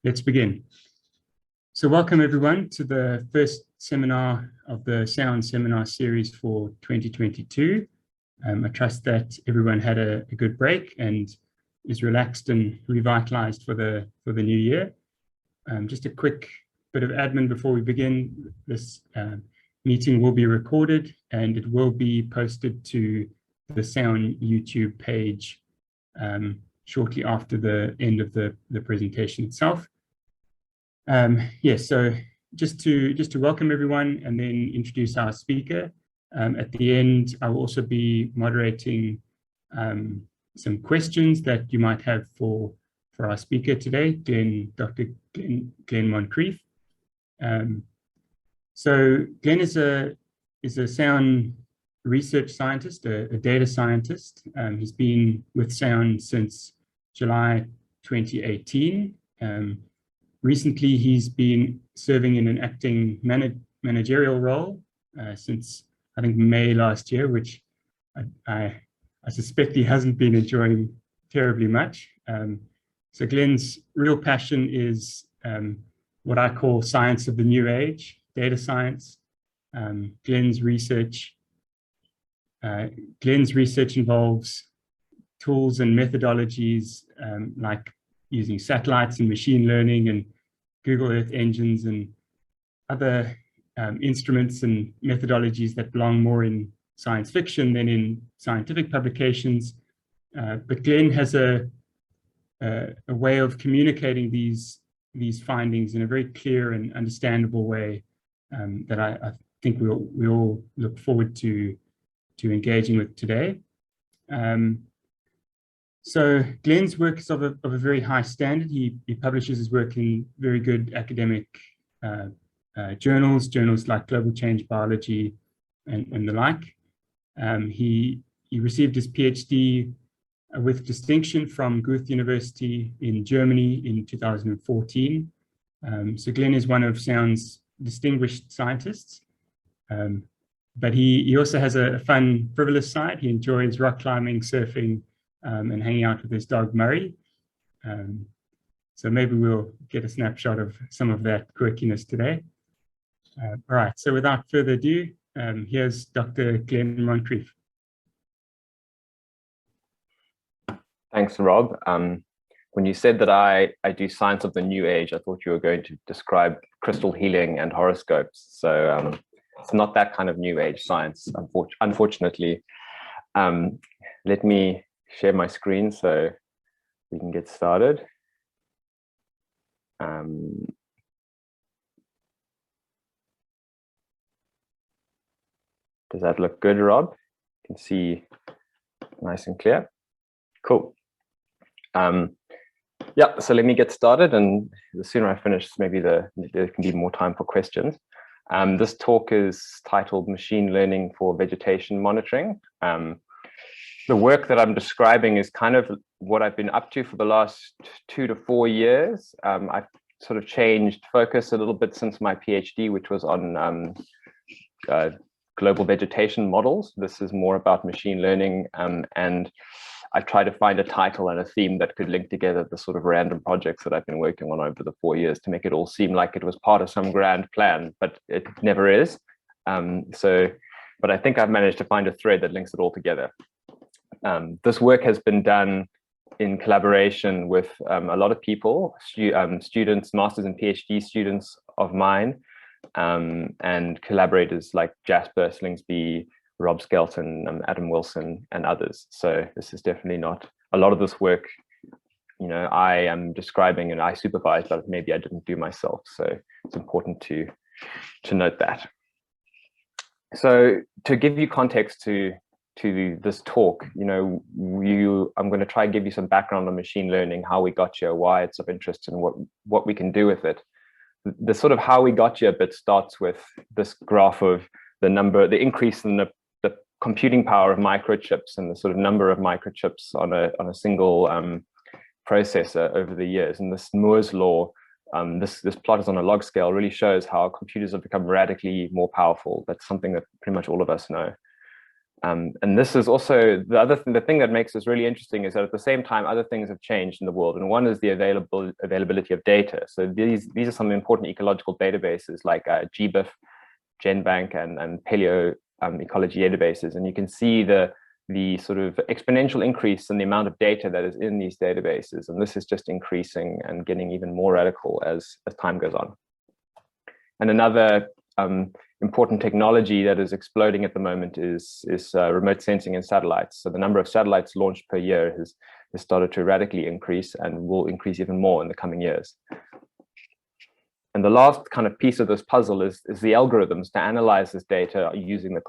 Let's begin. So welcome everyone to the first seminar of the SAEON Seminar series for 2022. I trust that everyone had a good break and is relaxed and revitalized for the new year. Just a quick bit of admin before we begin. This meeting will be recorded and it will be posted to the SAEON YouTube page shortly after the end of the presentation itself. Yes, so just to welcome everyone and then introduce our speaker. At the end, I will also be moderating some questions that you might have for our speaker today, Dr. Glenn Moncrief. So Glenn is a SAEON research scientist, a data scientist. He's been with SAEON since July 2018. Recently, he's been serving in an acting managerial role since, I think, May last year, which I suspect he hasn't been enjoying terribly much. So Glenn's real passion is what I call science of the new age, data science. Glenn's research involves tools and methodologies like using satellites and machine learning and Google Earth engines and other instruments and methodologies that belong more in science fiction than in scientific publications. But Glenn has a way of communicating these findings in a very clear and understandable way that I think we all look forward to engaging with today. So Glenn's work is of a very high standard. He publishes his work in very good academic journals like Global Change Biology and the like. He received his PhD with distinction from Goethe University in Germany in 2014. So Glenn is one of SAEON's distinguished scientists, but he also has a fun, frivolous side. He enjoys rock climbing, surfing, and hanging out with his dog Murray. So maybe we'll get a snapshot of some of that quirkiness today. All right, so without further ado, here's Dr. Glenn Moncrief. Thanks, Rob. When you said that I do science of the new age, I thought you were going to describe crystal healing and horoscopes. So it's not that kind of new age science, unfortunately. Let me share my screen so we can get started. Does that look good, Rob? You can see nice and clear. Cool. Yeah, so let me get started, and the sooner I finish, maybe there can be more time for questions. This talk is titled Machine Learning for Vegetation Monitoring. The work that I'm describing is kind of what I've been up to for the last 2 to 4 years. I've sort of changed focus a little bit since my PhD, which was on global vegetation models. This is more about machine learning, and I tried to find a title and a theme that could link together the sort of random projects that I've been working on over the 4 years to make it all seem like it was part of some grand plan, but it never is. But I think I've managed to find a thread that links it all together. This work has been done in collaboration with a lot of people, students, masters and PhD students of mine, and collaborators like Jasper Slingsby, Rob Skelton, Adam Wilson, and others. So this is definitely not a lot of this work, you know, I am describing and I supervise, but maybe I didn't do myself. So it's important to note that. So to give you context to this talk, you know, I'm going to try and give you some background on machine learning, how we got here, why it's of interest, and what we can do with it. The sort of how we got here bit starts with this graph of the increase in the computing power of microchips and the sort of number of microchips on a single processor over the years. And this Moore's law, this plot is on a log scale, really shows how computers have become radically more powerful. That's something that pretty much all of us know. And this is also the thing that makes this really interesting is that at the same time, other things have changed in the world. And one is the availability of data. So these are some important ecological databases like GBIF, GenBank, and Paleo ecology databases. And you can see the sort of exponential increase in the amount of data that is in these databases. And this is just increasing and getting even more radical as time goes on. And another important technology that is exploding at the moment is remote sensing and satellites. So the number of satellites launched per year has started to radically increase and will increase even more in the coming years. And the last kind of piece of this puzzle is the algorithms to analyze this data using the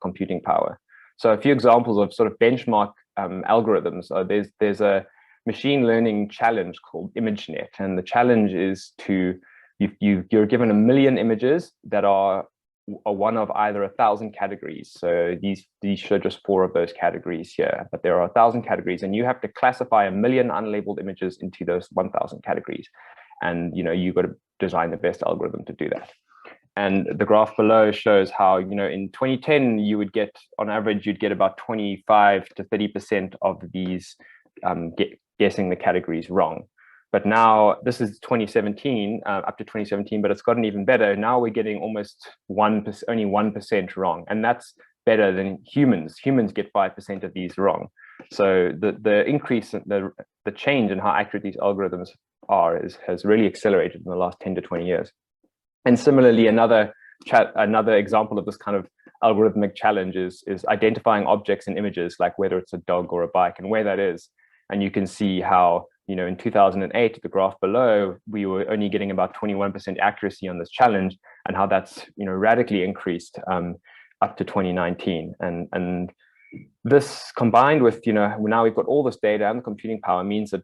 computing power. So a few examples of sort of benchmark algorithms. There's a machine learning challenge called ImageNet, and the challenge is to you're given 1 million images that are one of either 1,000 categories. So these show just 4 of those categories here, but there are 1,000 categories, and you have to classify 1 million unlabeled images into those 1,000 categories. And you've got to design the best algorithm to do that. And the graph below shows how in 2010 you would get, on average, you'd get about 25 to 30% of these guessing the categories wrong. But now this is 2017, up to 2017, but it's gotten even better. Now we're getting almost only 1% wrong, and that's better than humans. Humans get 5% of these wrong. So the increase, the change in how accurate these algorithms are has really accelerated in the last 10 to 20 years. And similarly, another example of this kind of algorithmic challenge is identifying objects in images, like whether it's a dog or a bike and where that is. And you can see how in 2008, the graph below, we were only getting about 21% accuracy on this challenge, and how that's radically increased up to 2019. And this combined with now we've got all this data and the computing power means that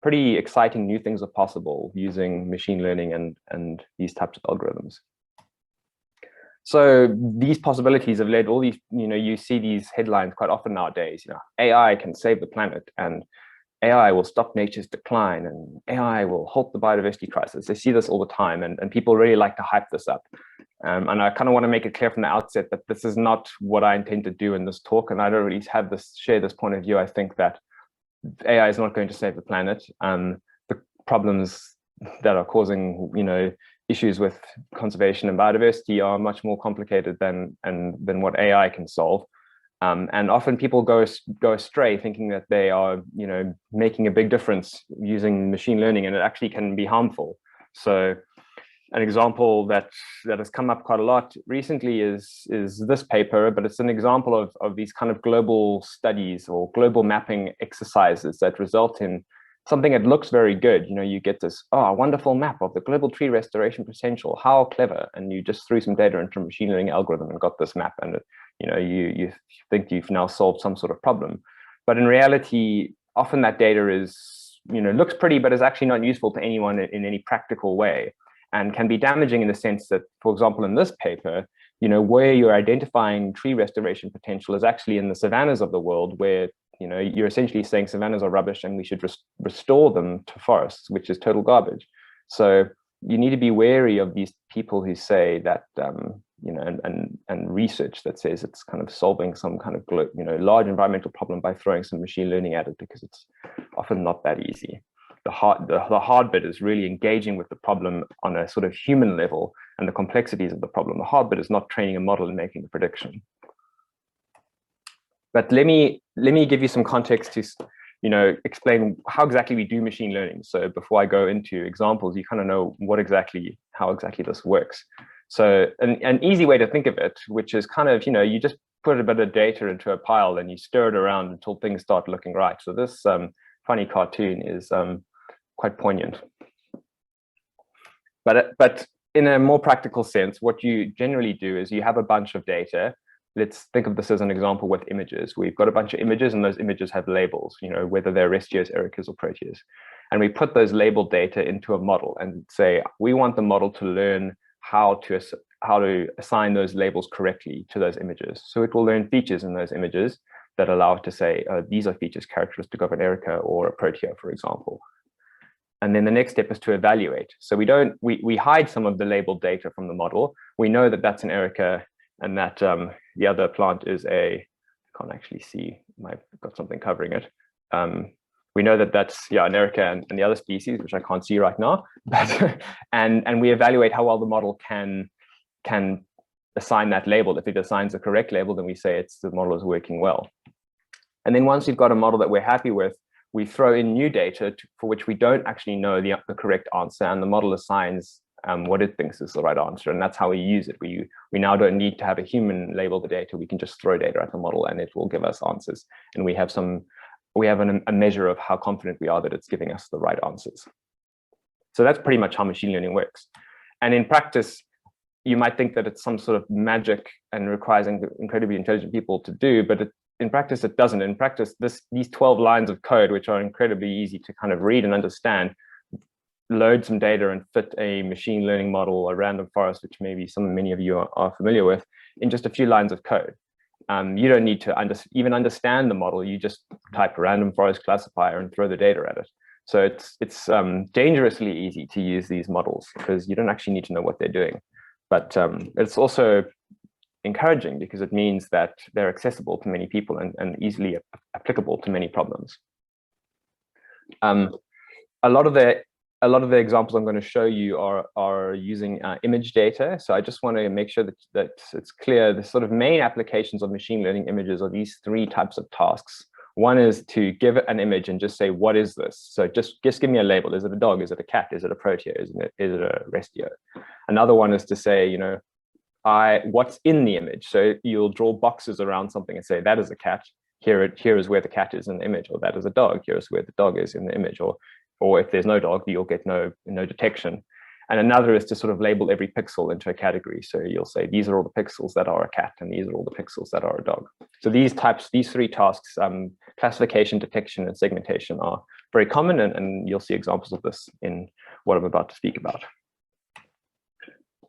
pretty exciting new things are possible using machine learning and these types of algorithms. So these possibilities have led all these, you see these headlines quite often nowadays, AI can save the planet, and AI will stop nature's decline, and AI will halt the biodiversity crisis. They see this all the time, and people really like to hype this up. And I kind of want to make it clear from the outset that this is not what I intend to do in this talk, and I don't really share this point of view. I think that AI is not going to save the planet. The problems that are causing, issues with conservation and biodiversity are much more complicated than what AI can solve. And often people go astray thinking that they are, making a big difference using machine learning, and it actually can be harmful. So an example that has come up quite a lot recently is this paper, but it's an example of these kind of global studies or global mapping exercises that result in something that looks very good. You get this, wonderful map of the global tree restoration potential. How clever. And you just threw some data into a machine learning algorithm and got this map. And, you think you've now solved some sort of problem. But in reality, often that data is, looks pretty, but is actually not useful to anyone in any practical way, and can be damaging in the sense that, for example, in this paper, where you're identifying tree restoration potential is actually in the savannas of the world, where you're essentially saying savannas are rubbish and we should restore them to forests, which is total garbage. So you need to be wary of these people who say that, and research that says it's kind of solving some kind of, large environmental problem by throwing some machine learning at it, because it's often not that easy. The hard bit is really engaging with the problem on a sort of human level and the complexities of the problem. The hard bit is not training a model and making a prediction. But let me give you some context to, explain how exactly we do machine learning. So before I go into examples, you kind of know how exactly this works. So an easy way to think of it, which is kind of, you just put a bit of data into a pile and you stir it around until things start looking right. So this funny cartoon is quite poignant. But in a more practical sense, what you generally do is you have a bunch of data. Let's think of this as an example with images. We've got a bunch of images, and those images have labels, whether they're restios, ericas, or proteas. And we put those labeled data into a model and say, we want the model to learn how to assign those labels correctly to those images. So it will learn features in those images that allow it to say, these are features characteristic of an erica or a protea, for example. And then the next step is to evaluate. So we hide some of the labeled data from the model. We know that that's an erica and that the other plant is I can't actually see, I've got something covering it. We know that that's an erica and the other species, which I can't see right now, but and we evaluate how well the model can assign that label. If it assigns the correct label, then we say the model is working well. And then once we've got a model that we're happy with, we throw in new data for which we don't actually know the correct answer, and the model assigns what it thinks is the right answer, and that's how we use it. We now don't need to have a human label the data. We can just throw data at the model and it will give us answers, and we have a measure of how confident we are that it's giving us the right answers. So that's pretty much how machine learning works. And in practice, you might think that it's some sort of magic and requires incredibly intelligent people to do, but in practice, it doesn't. In practice, these 12 lines of code, which are incredibly easy to kind of read and understand, load some data and fit a machine learning model, a random forest, which maybe many of you are familiar with, in just a few lines of code. You don't need to even understand the model. You just type a random forest classifier and throw the data at it. So it's dangerously easy to use these models because you don't actually need to know what they're doing. But it's also encouraging because it means that they're accessible to many people and easily applicable to many problems. A lot of the examples I'm going to show you are using image data. So I just want to make sure that it's clear the sort of main applications of machine learning images are these three types of tasks. One is to give it an image and just say, what is this? So just give me a label. Is it a dog? Is it a cat? Is it a proteo? Is it a restio? Another one is to say, what's in the image. So you'll draw boxes around something and say, that is a cat. Here is where the cat is in the image, or that is a dog. Here is where the dog is in the image, or if there's no dog, you'll get no detection. And another is to sort of label every pixel into a category. So you'll say, these are all the pixels that are a cat, and these are all the pixels that are a dog. So these three tasks, classification, detection, and segmentation, are very common, and you'll see examples of this in what I'm about to speak about.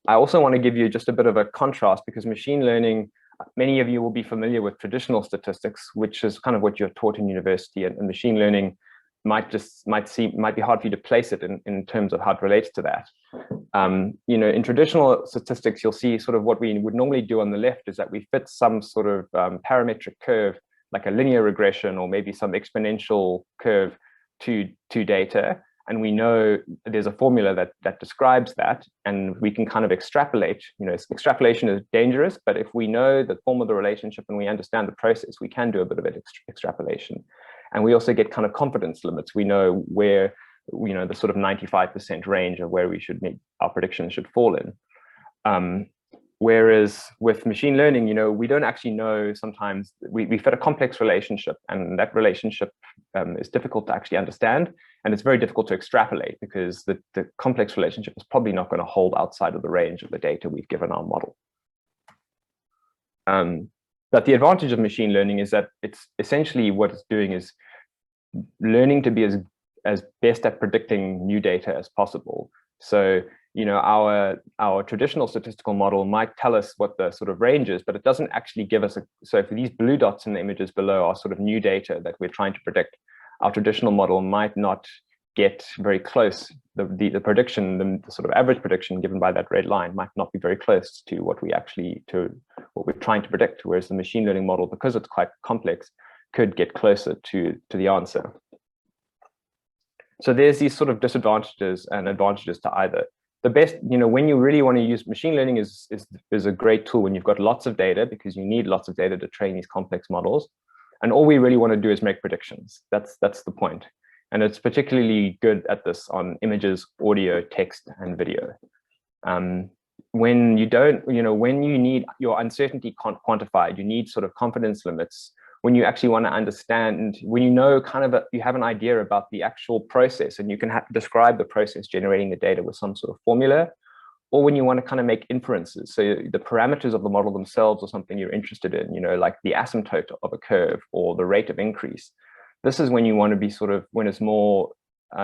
I also want to give you just a bit of a contrast, because machine learning, many of you will be familiar with traditional statistics, which is kind of what you're taught in university, and machine learning might be hard for you to place it in terms of how it relates to that. In traditional statistics, you'll see sort of what we would normally do on the left is that we fit some sort of parametric curve, like a linear regression or maybe some exponential curve to data. And we know there's a formula that describes that, and we can kind of extrapolate. Extrapolation is dangerous, but if we know the form of the relationship and we understand the process, we can do a bit of extrapolation. And we also get kind of confidence limits. We know where, the sort of 95% range of where our predictions should fall in. Whereas with machine learning, we don't actually know. Sometimes we fit a complex relationship, and that relationship is difficult to actually understand. And it's very difficult to extrapolate because the complex relationship is probably not going to hold outside of the range of the data we've given our model. But the advantage of machine learning is that it's essentially what it's doing is learning to be as best at predicting new data as possible. So, our traditional statistical model might tell us what the sort of range is, but it doesn't actually give us so for these blue dots in the images below are sort of new data that we're trying to predict. Our traditional model might not get very close. The prediction, the sort of average prediction given by that red line might not be very close to what we're trying to predict, whereas the machine learning model, because it's quite complex, could get closer to the answer. So there's these sort of disadvantages and advantages to either. The best, when you really want to use machine learning is a great tool when you've got lots of data, because you need lots of data to train these complex models. And all we really want to do is make predictions. That's the point. And it's particularly good at this on images, audio, text, and video. When you need your uncertainty quantified, you need sort of confidence limits. When you actually want to understand, when you have an idea about the actual process, and you can describe the process generating the data with some sort of formula, or when you want to kind of make inferences. So the parameters of the model themselves are something you're interested in, like the asymptote of a curve or the rate of increase. This is when you want to be when it's more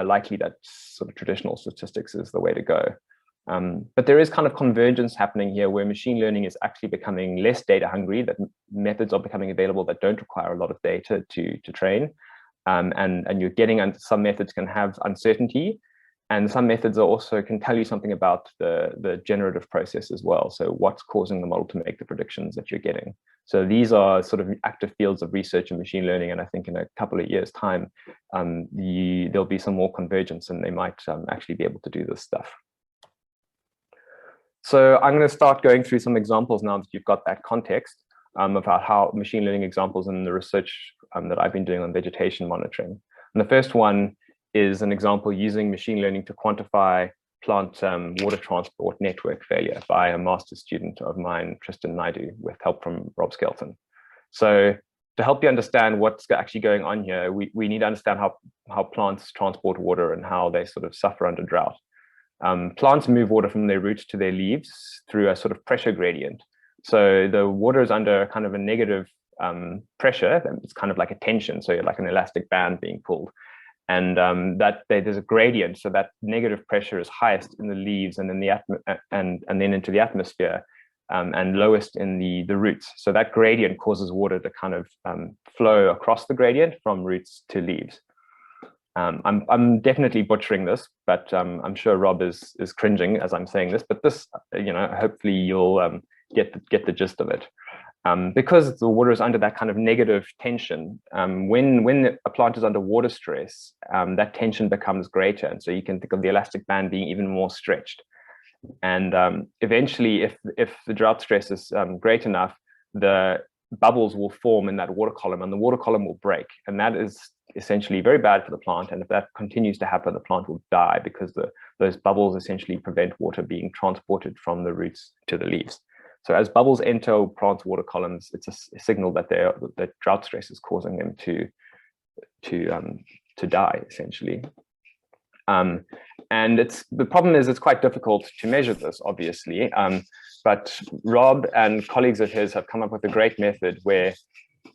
likely that sort of traditional statistics is the way to go. But there is kind of convergence happening here where machine learning is actually becoming less data hungry, that methods are becoming available that don't require a lot of data to train. And you're getting some methods can have uncertainty. And some methods are also can tell you something about the generative process as well. So what's causing the model to make the predictions that you're getting. So these are sort of active fields of research in machine learning. And I think in a couple of years' time, there'll be some more convergence and they might actually be able to do this stuff. So I'm going to start going through some examples now that you've got that context about how machine learning examples in the research that I've been doing on vegetation monitoring. And the first one is an example using machine learning to quantify plant water transport network failure by a master's student of mine, Tristan Naidu, with help from Rob Skelton. So to help you understand what's actually going on here, we need to understand how plants transport water and how they sort of suffer under drought. Plants move water from their roots to their leaves through a sort of pressure gradient. So the water is under kind of a negative pressure. It's kind of like a tension, so like an elastic band being pulled. And there's a gradient, so that negative pressure is highest in the leaves and in the and then into the atmosphere, and lowest in the roots. So that gradient causes water to kind of flow across the gradient from roots to leaves. I'm definitely butchering this, but I'm sure Rob is cringing as I'm saying this. But this, hopefully you'll get the gist of it. Because the water is under that kind of negative tension, when a plant is under water stress, that tension becomes greater. And so you can think of the elastic band being even more stretched. And eventually, if the drought stress is great enough, the bubbles will form in that water column and the water column will break. And that is essentially very bad for the plant. And if that continues to happen, the plant will die because those bubbles essentially prevent water being transported from the roots to the leaves. So as bubbles enter plants' water columns, it's a signal that that drought stress is causing them to die, essentially. And the problem is it's quite difficult to measure this, obviously. But Rob and colleagues of his have come up with a great method where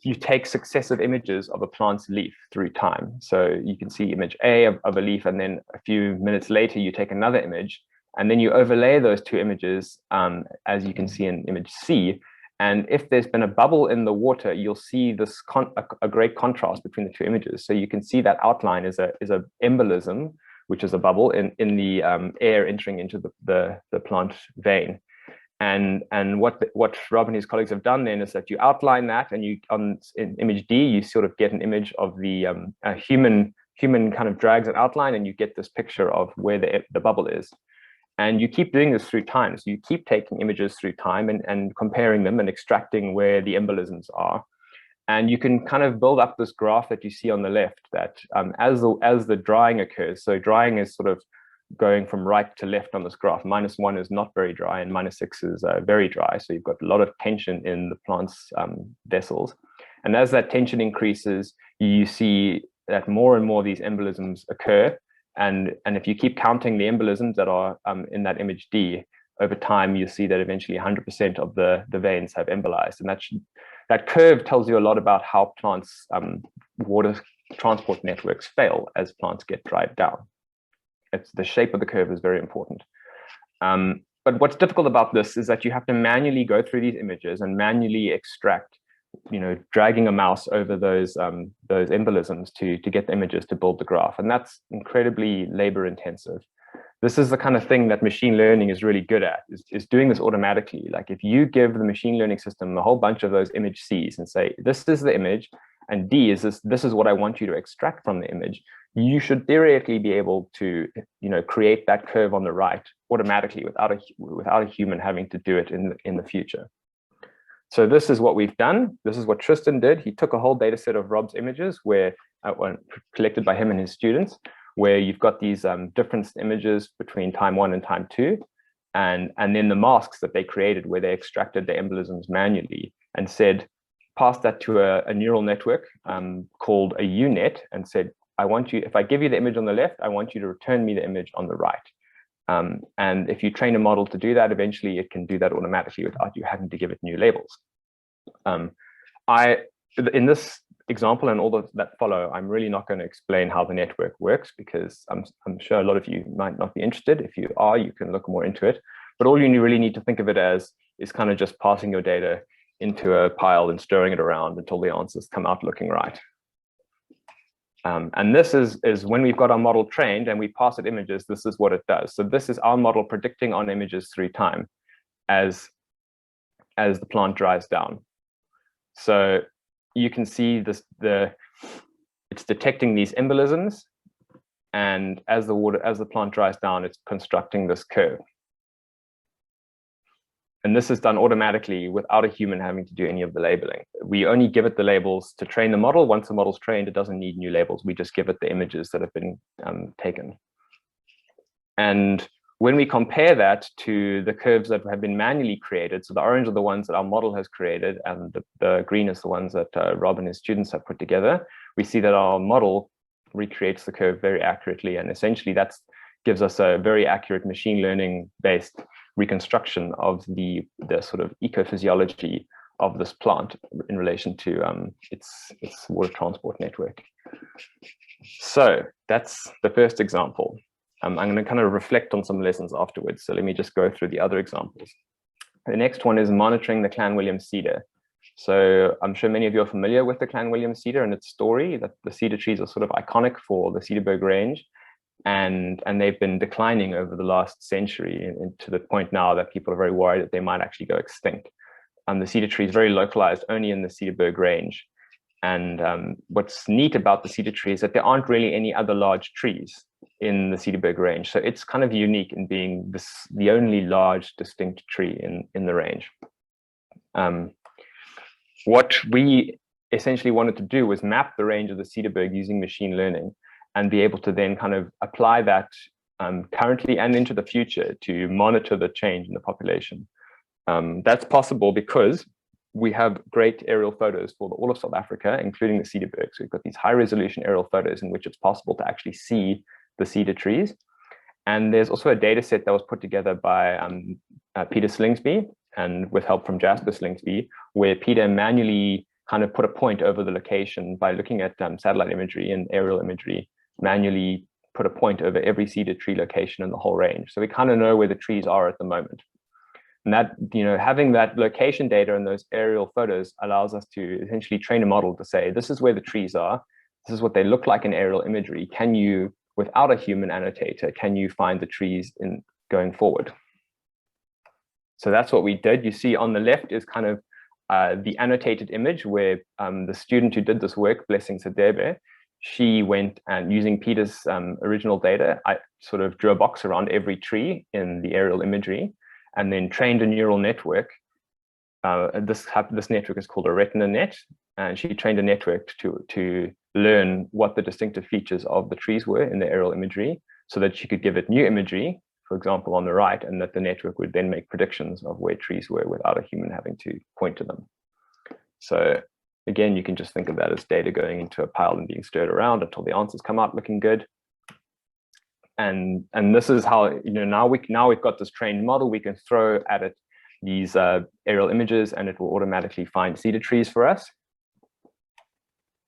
you take successive images of a plant's leaf through time. So you can see image A of a leaf, and then a few minutes later, you take another image. And then you overlay those two images, as you can see in image C. And if there's been a bubble in the water, you'll see this a great contrast between the two images. So you can see that outline is a embolism, which is a bubble in the air entering into the plant vein. And what Rob and his colleagues have done then is that you outline that, and in image D, you sort of get an image of the human kind of drags an outline, and you get this picture of where the bubble is. And you keep doing this through time. So you keep taking images through time and comparing them and extracting where the embolisms are. And you can kind of build up this graph that you see on the left that as the drying occurs, so drying is sort of going from right to left on this graph. -1 is not very dry and -6 is very dry. So you've got a lot of tension in the plant's vessels. And as that tension increases, you see that more and more of these embolisms occur. And if you keep counting the embolisms that are in that image D, over time, you see that eventually 100% of the veins have embolized. And that curve tells you a lot about how plants' water transport networks fail as plants get dried down. The shape of the curve is very important. But what's difficult about this is that you have to manually go through these images and manually extract, dragging a mouse over those embolisms to get the images to build the graph. And that's incredibly labor intensive. This is the kind of thing that machine learning is really good at, is doing this automatically. Like if you give the machine learning system a whole bunch of those image Cs and say, this is the image, and D is this is what I want you to extract from the image, you should theoretically be able to create that curve on the right automatically without a human having to do it in the future. So this is what we've done. This is what Tristan did. He took a whole data set of Rob's images collected by him and his students, where you've got these different images between time 1 and time 2, and then the masks that they created where they extracted the embolisms manually and said, pass that to a neural network called a UNet and said, if I give you the image on the left, I want you to return me the image on the right. And if you train a model to do that, eventually it can do that automatically without you having to give it new labels. In this example and all that follow, I'm really not going to explain how the network works because I'm sure a lot of you might not be interested. If you are, you can look more into it. But all you really need to think of it as is kind of just passing your data into a pile and stirring it around until the answers come out looking right. And this is when we've got our model trained and we pass it images, this is what it does. So this is our model predicting on images through time as the plant dries down. So you can see this, it's detecting these embolisms, and as the plant dries down, it's constructing this curve. And this is done automatically without a human having to do any of the labeling. We only give it the labels to train the model. Once the model's trained, it doesn't need new labels. We just give it the images that have been taken. And when we compare that to the curves that have been manually created, so the orange are the ones that our model has created, and the green is the ones that Rob and his students have put together, we see that our model recreates the curve very accurately. And essentially that gives us a very accurate machine learning based reconstruction of the sort of ecophysiology of this plant in relation to its water transport network. So that's the first example. I'm going to kind of reflect on some lessons afterwards. So let me just go through the other examples. The next one is monitoring the Clan-Williams cedar. So I'm sure many of you are familiar with the Clan-Williams cedar and its story, that the cedar trees are sort of iconic for the Cedarburg range. And they've been declining over the last century, and to the point now that people are very worried that they might actually go extinct. The cedar tree is very localized only in the Cedarburg range. And what's neat about the cedar tree is that there aren't really any other large trees in the Cedarburg range. So it's kind of unique in being the only large distinct tree in the range. What we essentially wanted to do was map the range of the Cedarburg using machine learning, and be able to then kind of apply that currently and into the future to monitor the change in the population. That's possible because we have great aerial photos for all of South Africa, including the Cedarburg. So we've got these high resolution aerial photos in which it's possible to actually see the cedar trees. And there's also a data set that was put together by Peter Slingsby, and with help from Jasper Slingsby, where Peter manually kind of put a point over the location by looking at satellite imagery and aerial imagery, manually put a point over every cedar tree location in the whole range. So we kind of know where the trees are at the moment. And that, having that location data and those aerial photos allows us to essentially train a model to say, this is where the trees are, this is what they look like in aerial imagery. Can you, without a human annotator, can you find the trees in going forward? So that's what we did. You see on the left is kind of the annotated image where the student who did this work, Blessing Cedar, she went and using Peter's original data, I sort of drew a box around every tree in the aerial imagery and then trained a neural network. This network is called a retina net, and she trained a network to learn what the distinctive features of the trees were in the aerial imagery so that she could give it new imagery, for example, on the right, and that the network would then make predictions of where trees were without a human having to point to them. So again, you can just think of that as data going into a pile and being stirred around until the answers come out looking good. And this is how, now we've got this trained model, we can throw at it these aerial images and it will automatically find cedar trees for us.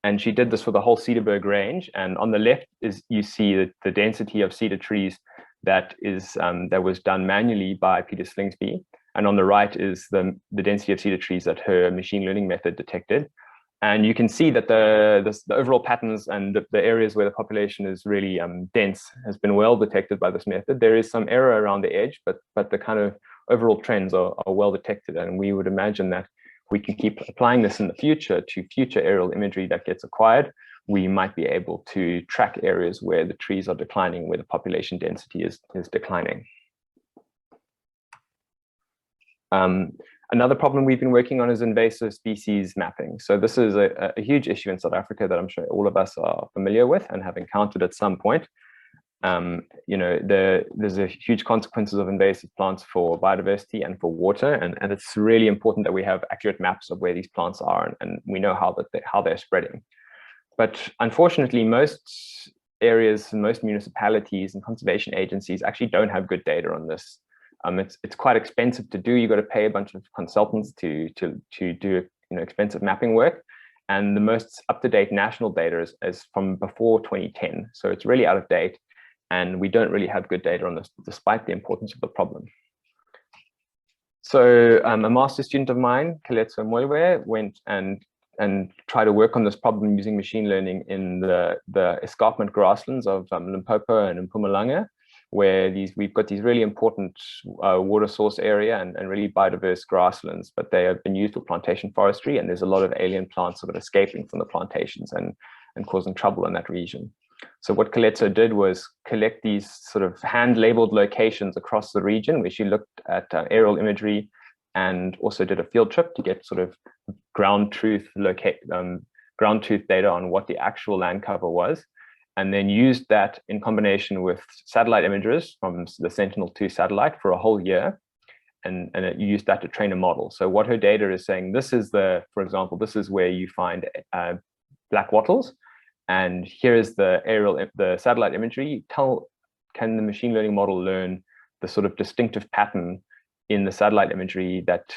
And she did this for the whole Cedarburg range. And on the left is you see the density of cedar trees that was done manually by Peter Slingsby. And on the right is the density of cedar trees that her machine learning method detected. And you can see that the overall patterns and the areas where the population is really dense has been well detected by this method. There is some error around the edge, but the kind of overall trends are well detected. And we would imagine that we can keep applying this in the future to future aerial imagery that gets acquired. We might be able to track areas where the trees are declining, where the population density is declining. Another problem we've been working on is invasive species mapping. So this is a huge issue in South Africa that I'm sure all of us are familiar with and have encountered at some point. There's a huge consequences of invasive plants for biodiversity and for water, and it's really important that we have accurate maps of where these plants are and we know how they're spreading. But unfortunately, most areas, most municipalities and conservation agencies actually don't have good data on this. It's quite expensive to do. You've got to pay a bunch of consultants to do expensive mapping work. And the most up-to-date national data is from before 2010. So it's really out of date. And we don't really have good data on this, despite the importance of the problem. So a master's student of mine, Kaletso Moiwe, went and try to work on this problem using machine learning in the escarpment grasslands of Limpopo and Mpumalanga, where we've got these really important water source area and really biodiverse grasslands, but they have been used for plantation forestry, and there's a lot of alien plants sort of escaping from the plantations and causing trouble in that region. So what Coletto did was collect these sort of hand-labeled locations across the region, where she looked at aerial imagery and also did a field trip to get sort of ground truth data on what the actual land cover was, and then used that in combination with satellite images from the Sentinel-2 satellite for a whole year, and it used that to train a model. So what her data is saying, this is for example, this is where you find black wattles, and here is the satellite imagery. Can the machine learning model learn the sort of distinctive pattern in the satellite imagery that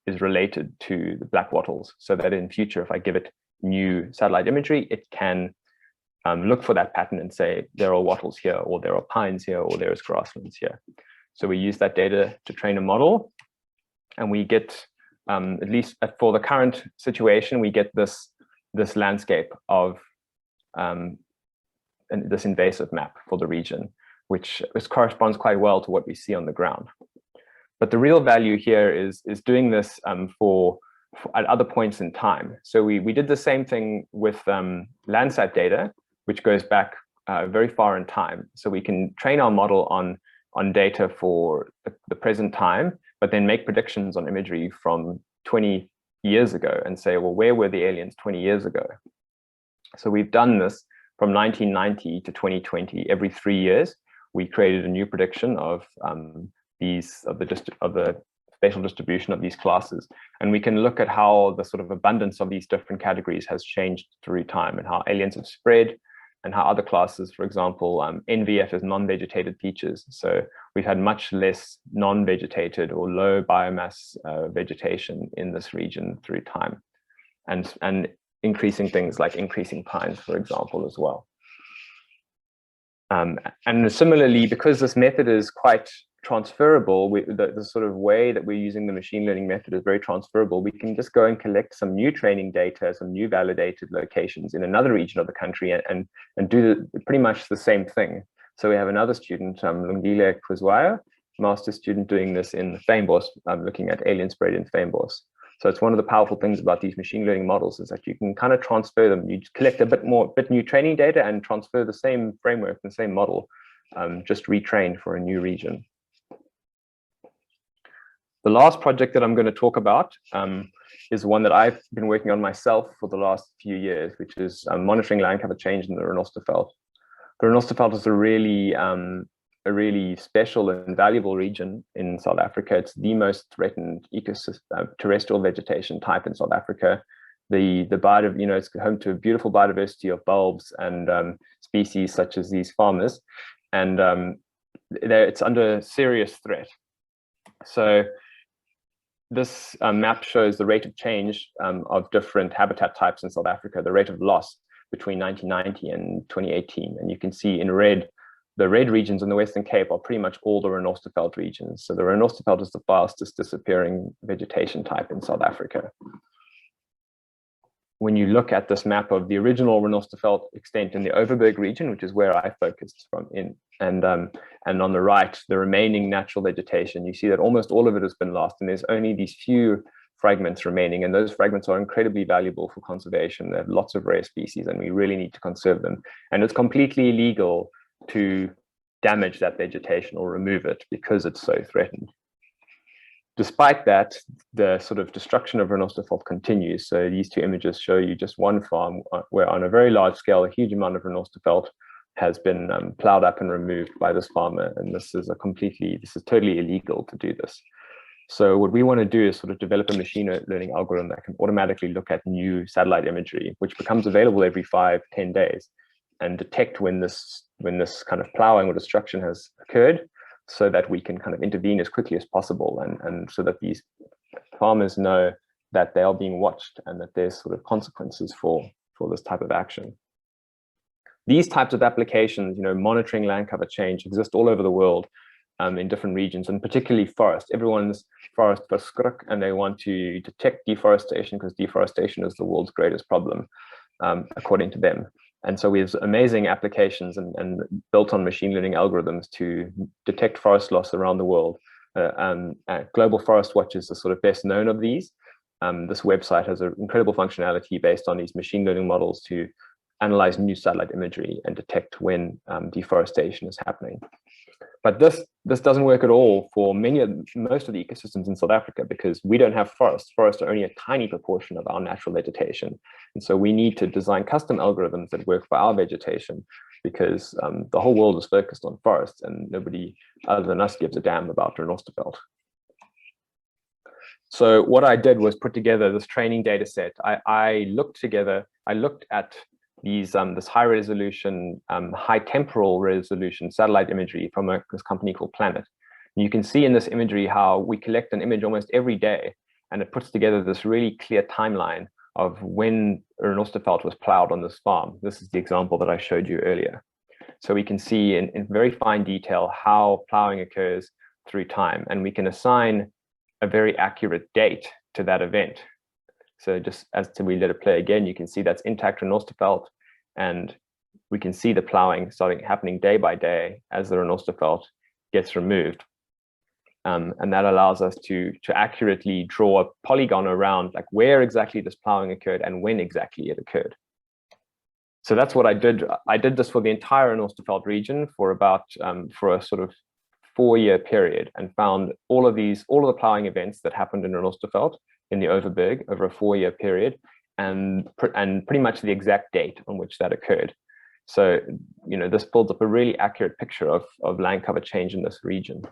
is related to the black wattles, so that in future, if I give it new satellite imagery, it can look for that pattern and say, there are wattles here, or there are pines here, or there's grasslands here. So we use that data to train a model, and we get, at least for the current situation, we get this landscape of this invasive map for the region, which corresponds quite well to what we see on the ground. But the real value here is doing this at other points in time. So we did the same thing with Landsat data, which goes back very far in time. So we can train our model on data for the present time, but then make predictions on imagery from 20 years ago and say, well, where were the aliens 20 years ago? So we've done this from 1990 to 2020. Every 3 years, we created a new prediction of the spatial distribution of these classes, and we can look at how the sort of abundance of these different categories has changed through time, and how aliens have spread, and how other classes, for example, NVF is non-vegetated features. So we've had much less non-vegetated or low biomass vegetation in this region through time, and increasing things like increasing pines, for example, as well. And similarly, because this method is quite transferable, the sort of way that we're using the machine learning method is very transferable. We can just go and collect some new training data, some new validated locations in another region of the country, and do pretty much the same thing. So we have another student, Lungile Kuzwaya, master's student, doing this in Fynbos, looking at alien spread in Fynbos. So it's one of the powerful things about these machine learning models is that you can kind of transfer them. You collect a bit new training data and transfer the same framework, the same model, just retrained for a new region. The last project that I'm going to talk about is one that I've been working on myself for the last few years, which is monitoring land cover change in the Renosterveld. The Renosterveld is a really special and valuable region in South Africa. It's the most threatened ecosystem, terrestrial vegetation type in South Africa. It's home to a beautiful biodiversity of bulbs and species such as these farmers, and it's under serious threat. So this map shows the rate of change of different habitat types in South Africa, the rate of loss between 1990 and 2018. And you can see in red, the red regions in the Western Cape are pretty much all the Renosterveld regions. So the Renosterveld is the fastest disappearing vegetation type in South Africa. When you look at this map of the original Renosterveld extent in the Overberg region, which is where I focused and on the right, the remaining natural vegetation, you see that almost all of it has been lost, and there's only these few fragments remaining, and those fragments are incredibly valuable for conservation. They have lots of rare species, and we really need to conserve them. And it's completely illegal to damage that vegetation or remove it because it's so threatened. Despite that, the sort of destruction of Renosterveld continues. So these two images show you just one farm where on a very large scale, a huge amount of Renosterveld has been plowed up and removed by this farmer. And this is totally illegal to do this. So what we want to do is sort of develop a machine learning algorithm that can automatically look at new satellite imagery, which becomes available every 5-10 days, and detect when this kind of plowing or destruction has occurred, so that we can kind of intervene as quickly as possible, and so that these farmers know that they are being watched and that there's sort of consequences for this type of action. These types of applications, monitoring land cover change, exist all over the world. in different regions, and particularly forest. Everyone's forest verschrik, and they want to detect deforestation because deforestation is the world's greatest problem, according to them. And so we have amazing applications and built on machine learning algorithms to detect forest loss around the world. Global Forest Watch is the sort of best known of these. This website has an incredible functionality based on these machine learning models to analyze new satellite imagery and detect when deforestation is happening. But this doesn't work at all for most of the ecosystems in South Africa, because we don't have forests. Forests are only a tiny proportion of our natural vegetation. And so we need to design custom algorithms that work for our vegetation, because the whole world is focused on forests and nobody other than us gives a damn about Renosterveld. So what I did was put together this training data set. I looked at these this high resolution, high temporal resolution satellite imagery from this company called Planet. And you can see in this imagery how we collect an image almost every day, and it puts together this really clear timeline of when Renosterveld was plowed on this farm. This is the example that I showed you earlier. So we can see in very fine detail how plowing occurs through time, and we can assign a very accurate date to that event. So just as we let it play again, you can see that's intact Renosterveld, and we can see the plowing happening day by day as the Renosterveld gets removed. And that allows us to accurately draw a polygon around like where exactly this plowing occurred and when exactly it occurred. So that's what I did. I did this for the entire Renosterveld region for about for a sort of 4-year period, and found all of the plowing events that happened in Renosterveld in the Overberg over a 4-year period, and pretty much the exact date on which that occurred. So, this builds up a really accurate picture of land cover change in this region.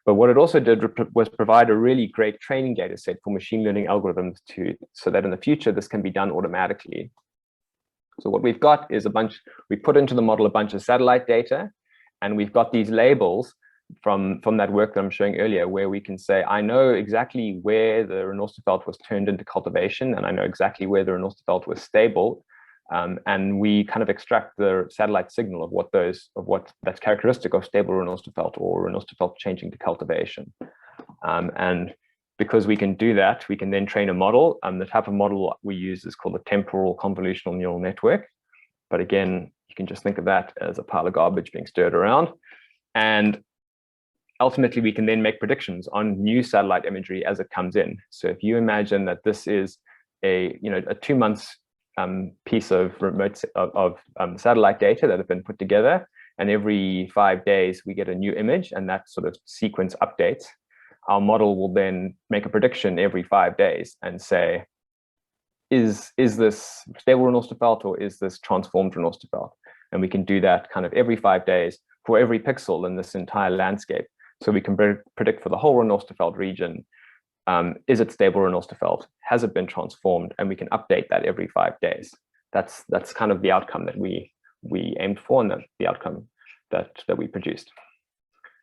But what it also did was provide a really great training data set for machine learning algorithms so that in the future, this can be done automatically. So what we've got is we put into the model a bunch of satellite data, and we've got these labels from that work that I'm showing earlier, where we can say, I know exactly where the Renosterveld was turned into cultivation, and I know exactly where the Renosterveld was stable. And we kind of extract the satellite signal of what that's characteristic of stable Renosterveld or Renosterveld changing to cultivation. And because we can do that, we can then train a model. The type of model we use is called a temporal convolutional neural network. But again, you can just think of that as a pile of garbage being stirred around. And ultimately, we can then make predictions on new satellite imagery as it comes in. So if you imagine that this is a 2 months piece of satellite data that have been put together, and every 5 days we get a new image, and that sort of sequence updates, our model will then make a prediction every 5 days and say, is this stable Renosterveld or is this transformed Renosterveld? And we can do that kind of every 5 days for every pixel in this entire landscape. So we can predict for the whole Renosterveld region, is it stable Renosterveld? Has it been transformed? And we can update that every 5 days. That's kind of the outcome that we aimed for, and the outcome that we produced.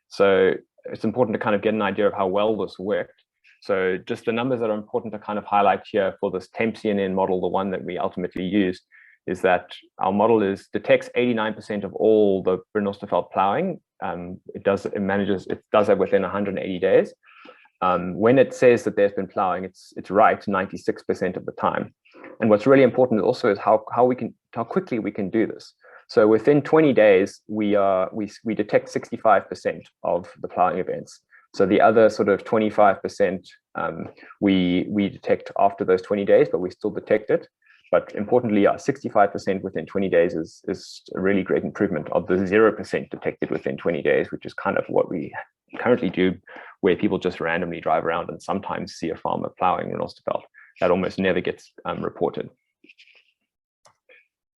So it's important to kind of get an idea of how well this worked. So just the numbers that are important to kind of highlight here for this TempCNN model, the one that we ultimately used, is that our model detects 89% of all the Renosterveld plowing. It does that within 180 days. When it says that there's been plowing, it's right 96% of the time. And what's really important also is how quickly we can do this. So within 20 days, we detect 65% of the plowing events. So the other sort of 25% we detect after those 20 days, but we still detect it. But importantly, 65% within 20 days is a really great improvement of the 0% detected within 20 days, which is kind of what we currently do, where people just randomly drive around and sometimes see a farmer plowing Renosterveld. That almost never gets reported.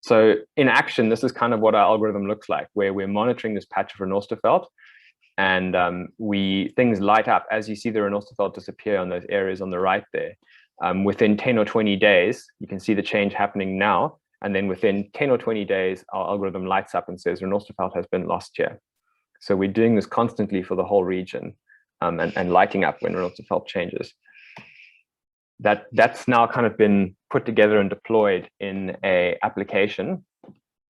So in action, this is kind of what our algorithm looks like, where we're monitoring this patch of Renosterveld, and things light up as you see the Renosterveld disappear on those areas on the right there. Within 10 or 20 days, you can see the change happening now. And then within 10 or 20 days, our algorithm lights up and says Renosterveld has been lost here. So we're doing this constantly for the whole region, and lighting up when Renosterveld changes. That's now kind of been put together and deployed in a application.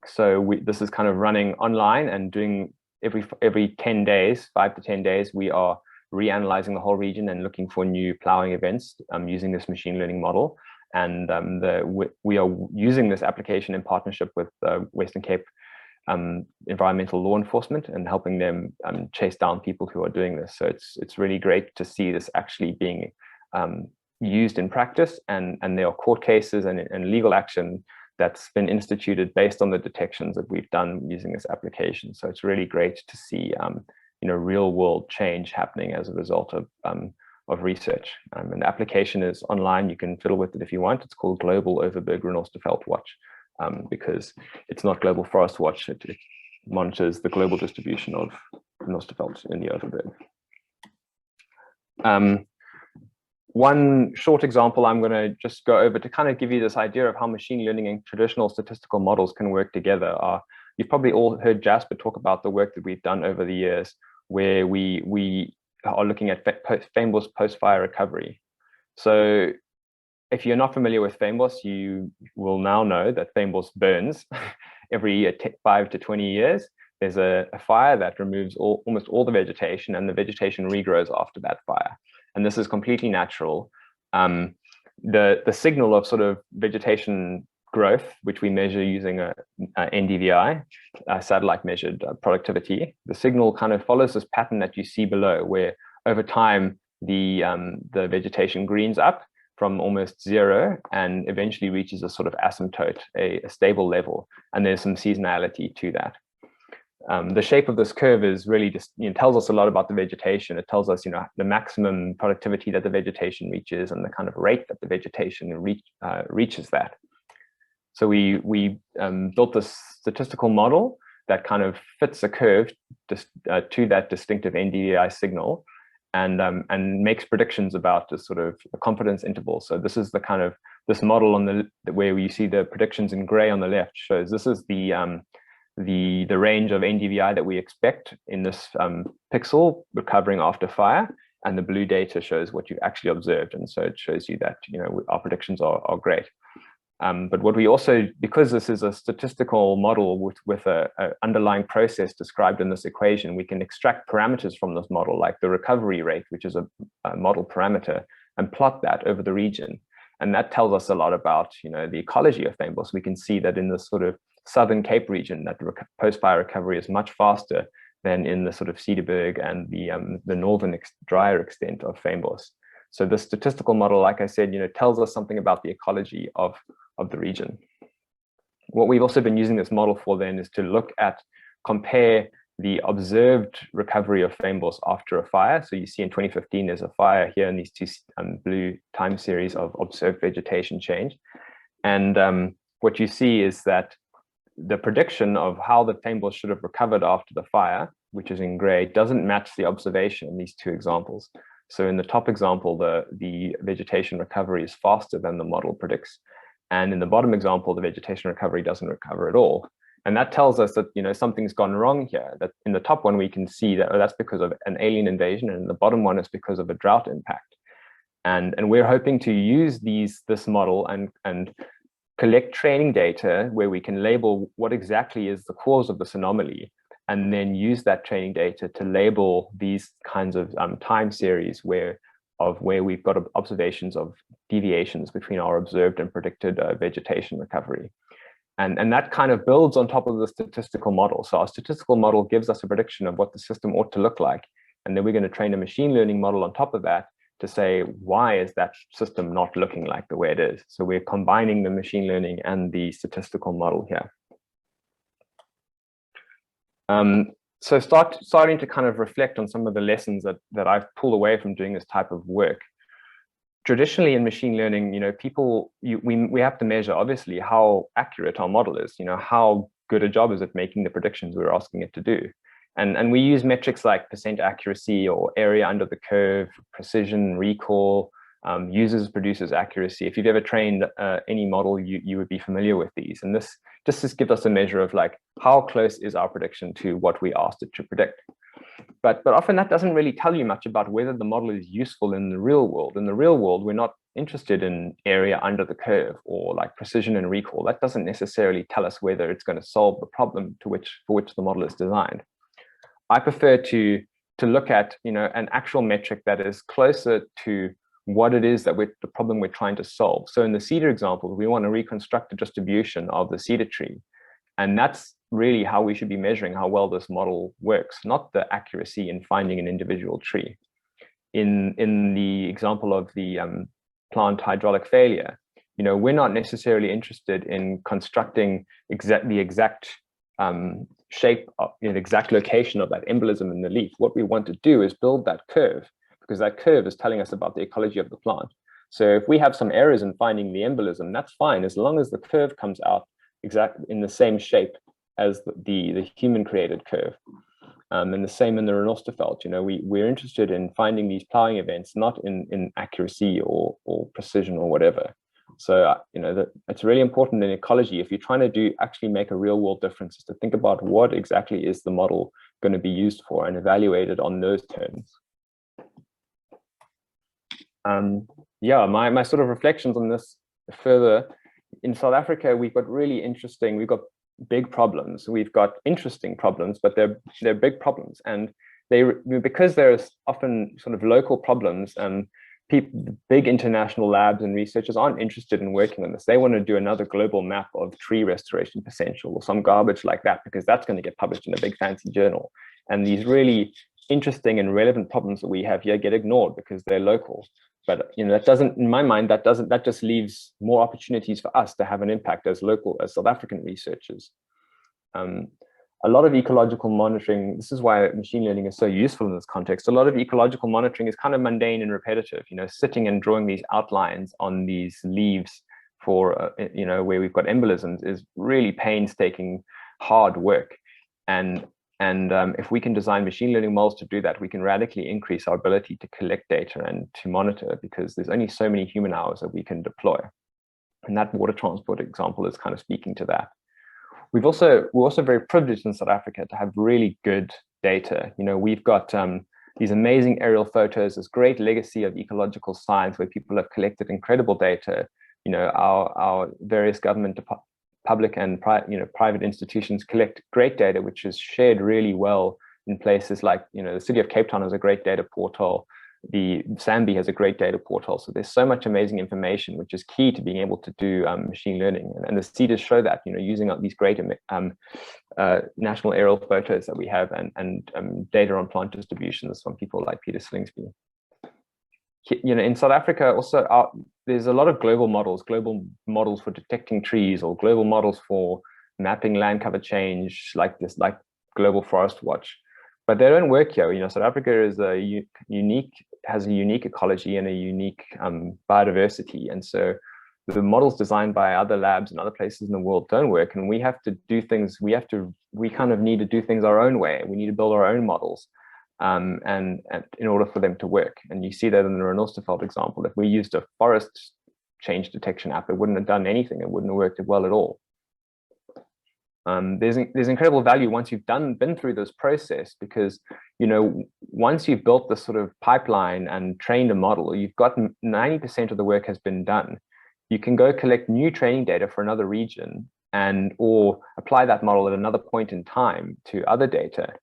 So this is kind of running online and doing every 10 days, 5 to 10 days, we are reanalyzing the whole region and looking for new plowing events using this machine learning model. And we are using this application in partnership with Western Cape environmental law enforcement and helping them chase down people who are doing this. So it's really great to see this actually being used in practice, and there are court cases and legal action that's been instituted based on the detections that we've done using this application. So it's really great to see real world change happening as a result of research. And the application is online. You can fiddle with it if you want. It's called Global Overberg Renosterveld Watch, because it's not Global Forest Watch. It monitors the global distribution of Renosterveld in the Overberg. One short example I'm going to just go over to kind of give you this idea of how machine learning and traditional statistical models can work together. You've probably all heard Jasper talk about the work that we've done over the years, where we are looking at Fynbos post-fire recovery. So if you're not familiar with Fynbos, you will now know that Fynbos burns every 5 to 20 years. There's a fire that removes almost all the vegetation, and the vegetation regrows after that fire. And this is completely natural. The signal of sort of vegetation growth, which we measure using a NDVI, satellite measured productivity, the signal kind of follows this pattern that you see below, where over time the vegetation greens up from almost zero and eventually reaches a sort of asymptote, a stable level, and there's some seasonality to that. The shape of this curve is really just tells us a lot about the vegetation. It tells us the maximum productivity that the vegetation reaches and the kind of rate that the vegetation reaches that. So we built this statistical model that kind of fits a curve to that distinctive NDVI signal, and makes predictions about the sort of the confidence interval. So this is the kind of this model on where you see the predictions in gray on the left shows this is the range of NDVI that we expect in this pixel recovering after fire, and the blue data shows what you actually observed, and so it shows you that our predictions are great. But what we also, because this is a statistical model with a underlying process described in this equation, we can extract parameters from this model, like the recovery rate, which is a model parameter, and plot that over the region. And that tells us a lot about the ecology of Fynbos. We can see that in the sort of Southern Cape region, that the post-fire recovery is much faster than in the sort of Cedarberg and the northern drier extent of Fynbos. So the statistical model, like I said, tells us something about the ecology of the region. What we've also been using this model for then is to compare the observed recovery of Fynbos after a fire. So you see in 2015, there's a fire here in these two blue time series of observed vegetation change. And what you see is that the prediction of how the Fynbos should have recovered after the fire, which is in gray, doesn't match the observation in these two examples. So in the top example, the vegetation recovery is faster than the model predicts. And in the bottom example, the vegetation recovery doesn't recover at all. And that tells us that something's gone wrong here. That in the top one, we can see that that's because of an alien invasion, and in the bottom one is because of a drought impact. And we're hoping to use this model and collect training data where we can label what exactly is the cause of this anomaly, and then use that training data to label these kinds of time series where we've got observations of deviations between our observed and predicted vegetation recovery. And that kind of builds on top of the statistical model. So our statistical model gives us a prediction of what the system ought to look like. And then we're going to train a machine learning model on top of that to say, why is that system not looking like the way it is? So we're combining the machine learning and the statistical model here. So starting to kind of reflect on some of the lessons that I've pulled away from doing this type of work. Traditionally in machine learning, we have to measure obviously how accurate our model is, how good a job is it making the predictions we're asking it to do. And we use metrics like percent accuracy or area under the curve, precision, recall, users, producers accuracy. If you've ever trained any model, you would be familiar with these. And this just gives us a measure of like, how close is our prediction to what we asked it to predict. But often that doesn't really tell you much about whether the model is useful in the real world. In the real world, we're not interested in area under the curve or like precision and recall. That doesn't necessarily tell us whether it's going to solve the problem for which the model is designed. I prefer to look at, an actual metric that is closer to what it is that the problem we're trying to solve. So in the Cedar example, we want to reconstruct the distribution of the Cedar tree. And that's really how we should be measuring how well this model works, not the accuracy in finding an individual tree. In the example of the plant hydraulic failure, we're not necessarily interested in constructing the exact shape of the exact location of that embolism in the leaf. What we want to do is build that curve, because that curve is telling us about the ecology of the plant. So if we have some errors in finding the embolism, that's fine, as long as the curve comes out exactly in the same shape as the human created curve. And the same in the Renosterfeld, we're interested in finding these plowing events, not in accuracy or precision or whatever. So, it's really important in ecology, if you're trying to actually make a real world difference, is to think about what exactly is the model going to be used for and evaluate it on those terms. Yeah, my sort of reflections on this further. In South Africa, we've got big problems. We've got interesting problems, but they're big problems, and because there's often sort of local problems, big international labs and researchers aren't interested in working on this. They want to do another global map of tree restoration potential or some garbage like that, because that's going to get published in a big fancy journal. And these really interesting and relevant problems that we have here get ignored because they're local. But that doesn't, in my mind, that just leaves more opportunities for us to have an impact as South African researchers. A lot of ecological monitoring, this is why machine learning is so useful in this context. A lot of ecological monitoring is kind of mundane and repetitive, sitting and drawing these outlines on these leaves for, where we've got embolisms is really painstaking, hard work. And if we can design machine learning models to do that, we can radically increase our ability to collect data and to monitor, because there's only so many human hours that we can deploy. And that water transport example is kind of speaking to that. We're also very privileged in South Africa to have really good data. We've got these amazing aerial photos, this great legacy of ecological science where people have collected incredible data. Our various government, public and private institutions collect great data, which is shared really well in places like, the city of Cape Town has a great data portal. The Zambia has a great data portal. So there's so much amazing information, which is key to being able to do machine learning. And the Cedars show that, using these great national aerial photos that we have and data on plant distributions from people like Peter Slingsby. In South Africa, also, there's a lot of global models for detecting trees, or global models for mapping land cover change, like Global Forest Watch. But they don't work here. South Africa is has a unique ecology and a unique biodiversity. And so the models designed by other labs and other places in the world don't work. And we have to do things, we kind of need to do things our own way. We need to build our own models and in order for them to work. And you see that in the Renosterfeld example. If we used a forest change detection app, it wouldn't have done anything. It wouldn't have worked well at all. There's incredible value once you've been through this process, because once you've built this sort of pipeline and trained a model, you've got 90% of the work has been done. You can go collect new training data for another region or apply that model at another point in time to other data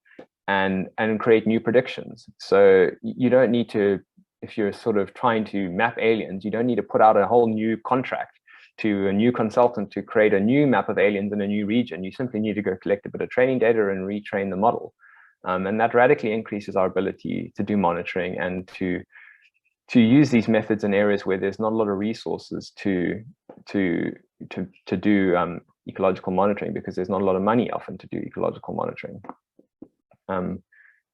and create new predictions. So you don't need to, if you're sort of trying to map aliens, you don't need to put out a whole new contract to a new consultant to create a new map of aliens in a new region. You simply need to go collect a bit of training data and retrain the model. And that radically increases our ability to do monitoring and to use these methods in areas where there's not a lot of resources to do ecological monitoring, because there's not a lot of money often to do ecological monitoring.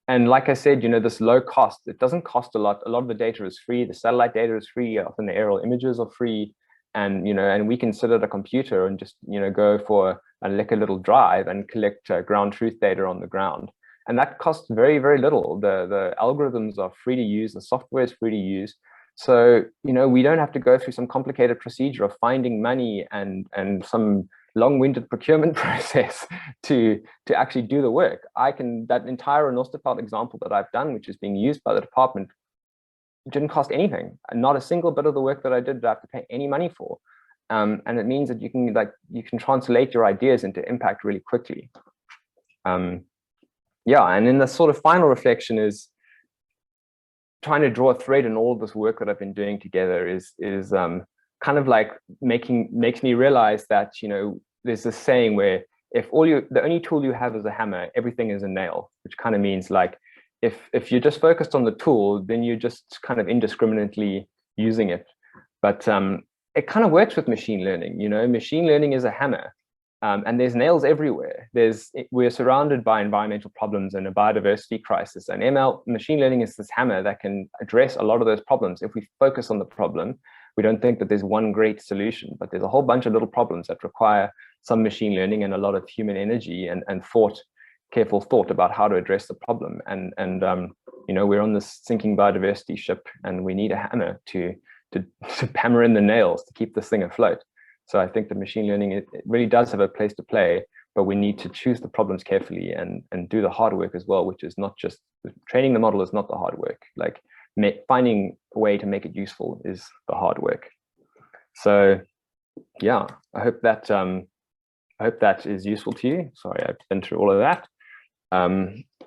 And like I said, this low cost, it doesn't cost a lot. A lot of the data is free. The satellite data is free. Often the aerial images are free. And and we can sit at a computer and just go for a little drive and collect ground truth data on the ground, and that costs very, very little. The algorithms are free to use, the software is free to use, so we don't have to go through some complicated procedure of finding money and some long-winded procurement process to actually do the work. That entire Renosterfeld example that I've done, which is being used by the department, it didn't cost anything. Not a single bit of the work that I did I have to pay any money for. And it means that you can translate your ideas into impact really quickly. yeah, and then the sort of final reflection is trying to draw a thread in all of this work that I've been doing together is kind of like makes me realize that, you know, there's this saying where if the only tool you have is a hammer, everything is a nail, which kind of means like if you're just focused on the tool, then you're just kind of indiscriminately using it. But it kind of works with machine learning. You know, machine learning is a hammer. And there's nails everywhere. We're surrounded by environmental problems and a biodiversity crisis, and machine learning is this hammer that can address a lot of those problems. If we focus on the problem, we don't think that there's one great solution, but there's a whole bunch of little problems that require some machine learning and a lot of human energy and careful thought about how to address the problem. And you know, we're on this sinking biodiversity ship, and we need a hammer to hammer in the nails to keep this thing afloat. So I think that machine learning, it really does have a place to play, but we need to choose the problems carefully and do the hard work as well, which is not just training the model is not the hard work. Like finding a way to make it useful is the hard work. So yeah, I hope that is useful to you. Sorry, I've been through all of that.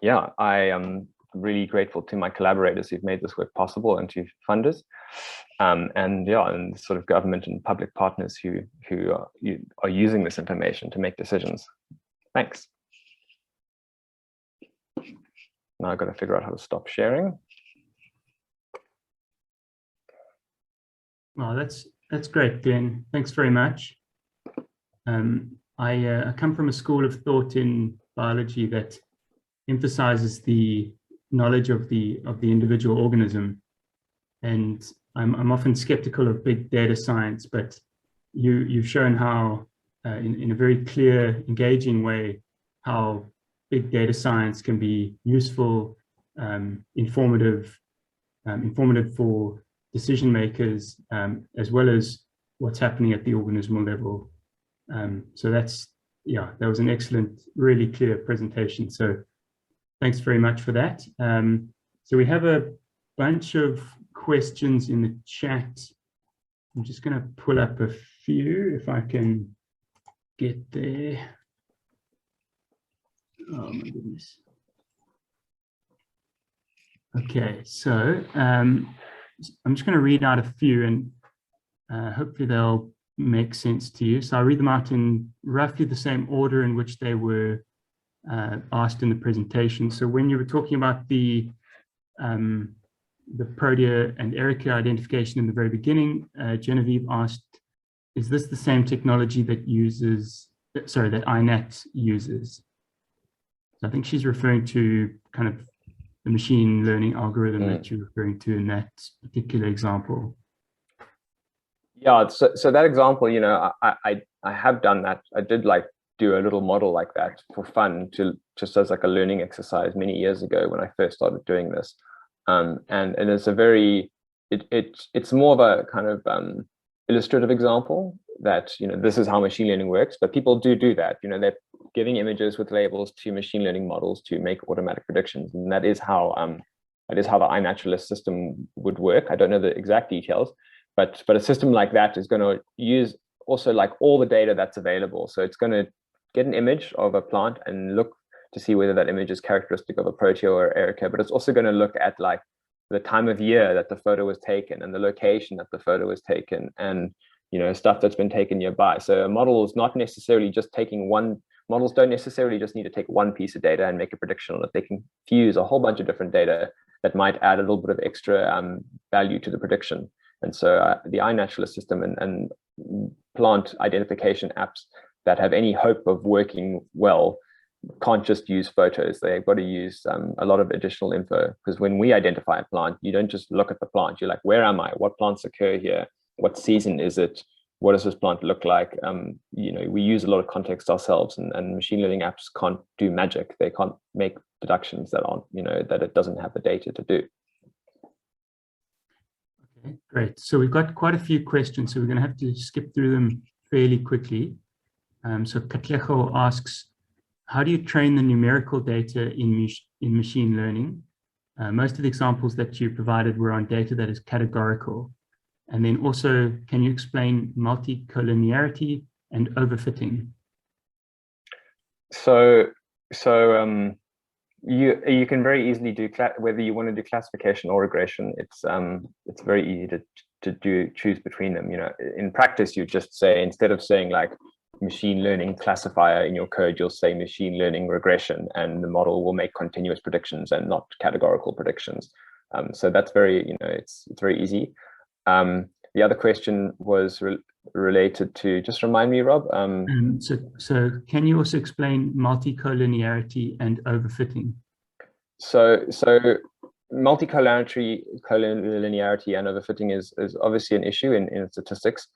Yeah, I am really grateful to my collaborators who've made this work possible, and to funders. And yeah, and sort of government and public partners who are using this information to make decisions. Thanks. Now I've got to figure out how to stop sharing. Oh, that's great, Glenn. Thanks very much. I come from a school of thought in biology that emphasizes the knowledge of the individual organism, and I'm often skeptical of big data science, but you've shown how in a very clear, engaging way, how big data science can be useful, informative for decision makers, as well as what's happening at the organismal level. So that was an excellent, really clear presentation. So thanks very much for that. So we have a bunch of questions in the chat. I'm just going to pull up a few if I can get there. Oh my goodness. Okay, so I'm just going to read out a few, and hopefully they'll make sense to you. So I'll read them out in roughly the same order in which they were asked in the presentation. So when you were talking about the Protea and Erica identification in the very beginning, Genevieve asked, is this the same technology that that INAT uses? So I think she's referring to kind of the machine learning algorithm that you're referring to in that particular example. Yeah, so that example, you know, I have done that. I did like do a little model like that for fun, just as like a learning exercise many years ago when I first started doing this. And it's a very, it's more of a kind of illustrative example that, you know, this is how machine learning works, but people do that. You know, they're giving images with labels to machine learning models to make automatic predictions, and that is how the iNaturalist system would work. I don't know the exact details, but a system like that is going to use also like all the data that's available. So it's going to get an image of a plant and look to see whether that image is characteristic of a Protea or Erica, but it's also going to look at like the time of year that the photo was taken and the location that the photo was taken, and, you know, stuff that's been taken nearby. So a model is not necessarily just taking models don't necessarily just need to take one piece of data and make a prediction on it. They can fuse a whole bunch of different data that might add a little bit of extra value to the prediction. And so the iNaturalist system and plant identification apps that have any hope of working well can't just use photos. They've got to use a lot of additional info, because when we identify a plant, you don't just look at the plant. You're like, where am I? What plants occur here? What season is it? What does this plant look like? You know, we use a lot of context ourselves, and machine learning apps can't do magic. They can't make deductions that aren't, you know, that it doesn't have the data to do. Okay, great. So we've got quite a few questions, so we're going to have to skip through them fairly quickly. So Katlejo asks, how do you train the numerical data in machine learning? Most of the examples that you provided were on data that is categorical. And then also, can you explain multi-collinearity and overfitting? So You can very easily do whether you want to do classification or regression. It's very easy to choose between them. You know, in practice, you just say, instead of saying like machine learning classifier in your code, you'll say machine learning regression, and the model will make continuous predictions and not categorical predictions. So that's very, you know, it's very easy. The other question was related to, just remind me, Rob. So can you also explain multi-collinearity and overfitting? So multi-collinearity and overfitting is obviously an issue in statistics.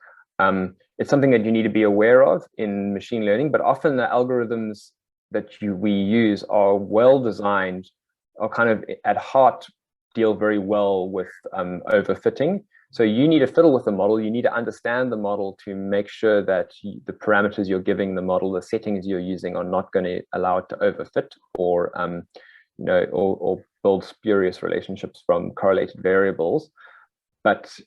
It's something that you need to be aware of in machine learning, but often the algorithms that we use are well designed, or kind of at heart deal very well with overfitting. So you need to fiddle with the model. You need to understand the model to make sure that the parameters you're giving the model, the settings you're using, are not going to allow it to overfit or you know, or build spurious relationships from correlated variables. But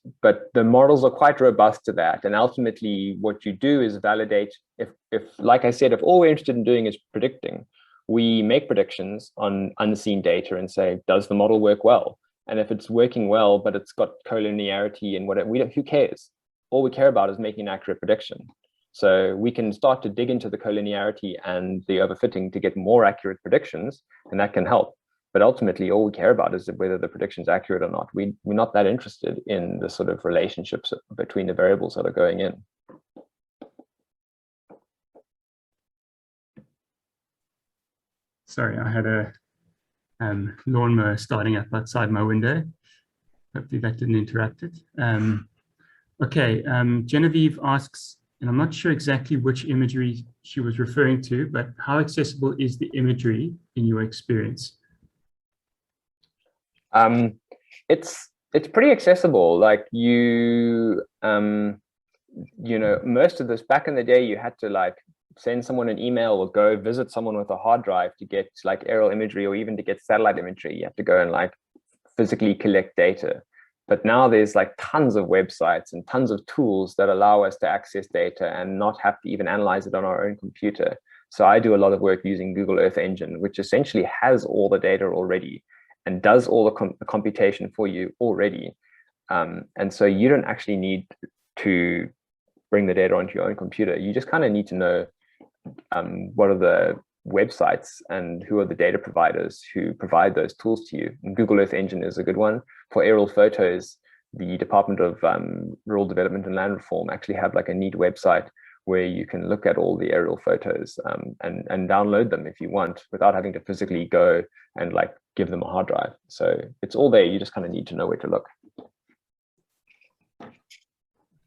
the models are quite robust to that. And ultimately, what you do is validate. If like I said, if all we're interested in doing is predicting, we make predictions on unseen data and say, does the model work well? And if it's working well, but it's got collinearity and whatever, who cares? All we care about is making an accurate prediction. So we can start to dig into the collinearity and the overfitting to get more accurate predictions, and that can help. But ultimately, all we care about is whether the prediction is accurate or not. We're not that interested in the sort of relationships between the variables that are going in. Sorry, I had a lawnmower starting up outside my window. Hopefully that didn't interrupt it. Okay, Genevieve asks, and I'm not sure exactly which imagery she was referring to, but how accessible is the imagery in your experience? It's pretty accessible. Like you know, most of this back in the day, you had to like send someone an email or go visit someone with a hard drive to get like aerial imagery, or even to get satellite imagery. You have to go and like physically collect data. But now there's like tons of websites and tons of tools that allow us to access data and not have to even analyze it on our own computer. So I do a lot of work using Google Earth Engine, which essentially has all the data already and does all the computation for you already. And so you don't actually need to bring the data onto your own computer. You just kind of need to know what are the websites and who are the data providers who provide those tools to you. And Google Earth Engine is a good one. For aerial photos, the Department of Rural Development and Land Reform actually have like a neat website where you can look at all the aerial photos and download them if you want, without having to physically go and like give them a hard drive. So it's all there. You just kind of need to know where to look.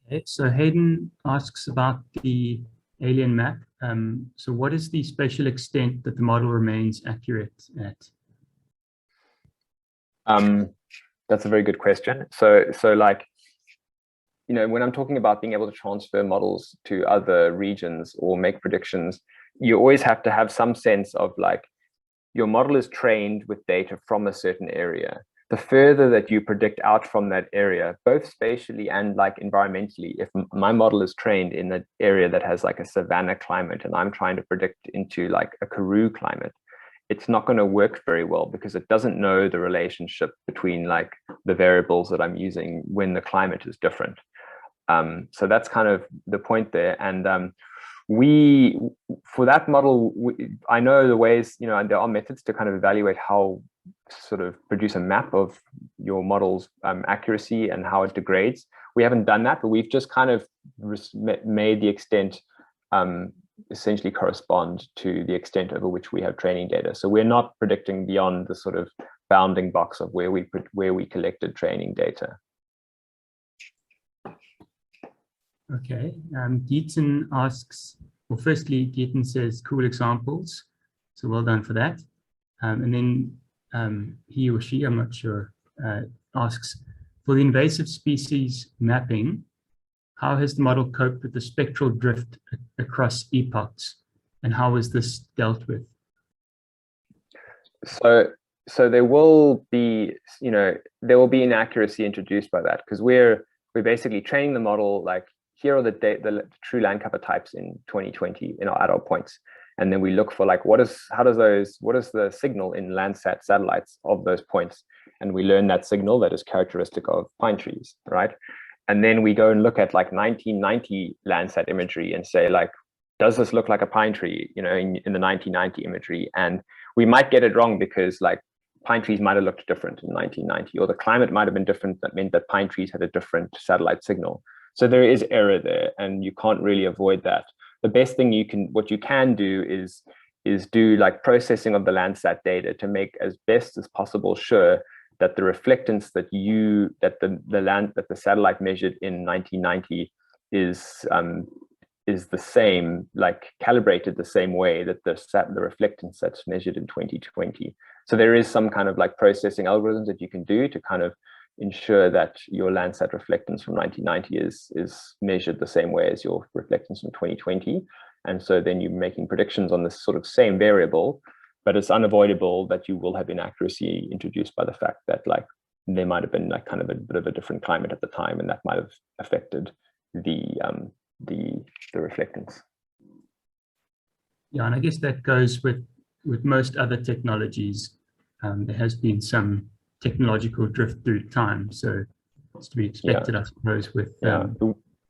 Okay, so Hayden asks about the alien map. So what is the spatial extent that the model remains accurate at? That's a very good question. So like, you know, when I'm talking about being able to transfer models to other regions or make predictions, you always have to have some sense of like, your model is trained with data from a certain area. The further that you predict out from that area, both spatially and like environmentally, if my model is trained in an area that has like a savanna climate and I'm trying to predict into like a Karoo climate, it's not going to work very well because it doesn't know the relationship between like the variables that I'm using when the climate is different. So that's kind of the point there. And for that model, I know the ways, you know, there are methods to kind of evaluate how sort of produce a map of your model's accuracy and how it degrades. We haven't done that, but we've just kind of made the extent essentially correspond to the extent over which we have training data. So we're not predicting beyond the sort of bounding box of where we collected training data. Okay, Geeton asks, well, firstly, Geeton says cool examples. So well done for that. And then he or she, I'm not sure, asks, for the invasive species mapping, how has the model coped with the spectral drift across epochs, and how is this dealt with? So there will be, you know, there will be inaccuracy introduced by that, because we're basically training the model like, here are the true land cover types in 2020 at our points. And then we look for like, what is the signal in Landsat satellites of those points? And we learn that signal that is characteristic of pine trees, right? And then we go and look at like 1990 Landsat imagery and say like, does this look like a pine tree, you know, in the 1990 imagery? And we might get it wrong because like pine trees might have looked different in 1990, or the climate might have been different. That meant that pine trees had a different satellite signal. So there is error there, and you can't really avoid that. The best thing what you can do is do like processing of the Landsat data to make as best as possible sure that the reflectance that the satellite measured in 1990 is the same, like calibrated the same way that the reflectance that's measured in 2020. So there is some kind of like processing algorithms that you can do to kind of ensure that your Landsat reflectance from 1990 is measured the same way as your reflectance from 2020. And so then you're making predictions on this sort of same variable, but it's unavoidable that you will have inaccuracy introduced by the fact that like there might have been like kind of a bit of a different climate at the time, and that might have affected the reflectance. Yeah, and I guess that goes with most other technologies. There has been some technological drift through time, so it's to be expected, I suppose. With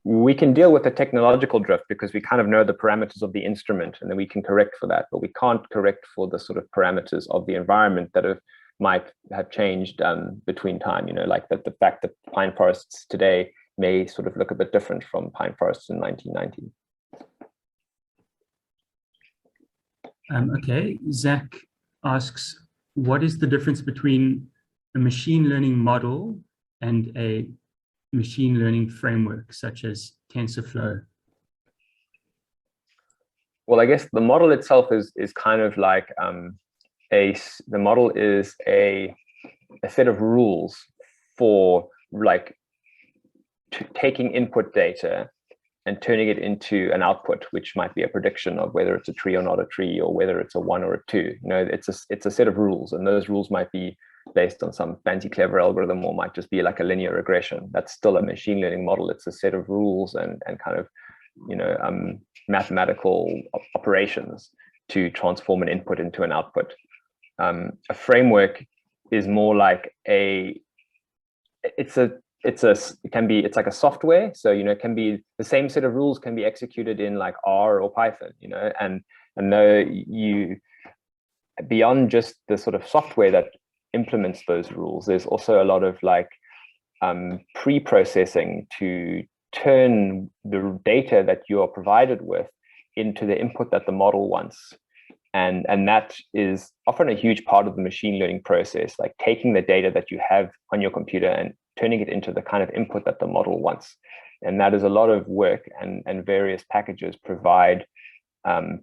we can deal with the technological drift because we kind of know the parameters of the instrument, and then we can correct for that, but we can't correct for the sort of parameters of the environment that might have changed between time. You know, like the fact that pine forests today may sort of look a bit different from pine forests in 1990. Okay, Zach asks, what is the difference between a machine learning model and a machine learning framework such as TensorFlow? Well, I guess the model itself is kind of like the model is a set of rules for like taking input data and turning it into an output, which might be a prediction of whether it's a tree or not a tree, or whether it's a 1 or a 2. You know, it's a set of rules, and those rules might be based on some fancy clever algorithm, or might just be like a linear regression. That's still a machine learning model. It's a set of rules and kind of, you know, mathematical operations to transform an input into an output. A framework is more like it's like a software. So, you know, it can be the same set of rules can be executed in like R or Python, you know, and beyond just the sort of software that implements those rules, there's also a lot of like pre-processing to turn the data that you are provided with into the input that the model wants. And that is often a huge part of the machine learning process, like taking the data that you have on your computer and turning it into the kind of input that the model wants. And that is a lot of work, and various packages provide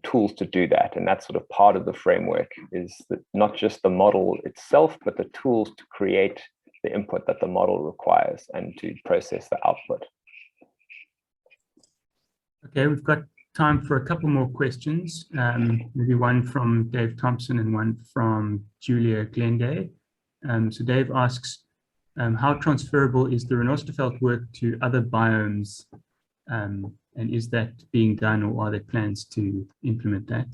tools to do that. And that's sort of part of the framework, is that not just the model itself, but the tools to create the input that the model requires and to process the output. Okay, we've got time for a couple more questions. Maybe one from Dave Thompson and one from Julia Glenday. So Dave asks, how transferable is the Renosterfeld work to other biomes? And is that being done, or are there plans to implement that?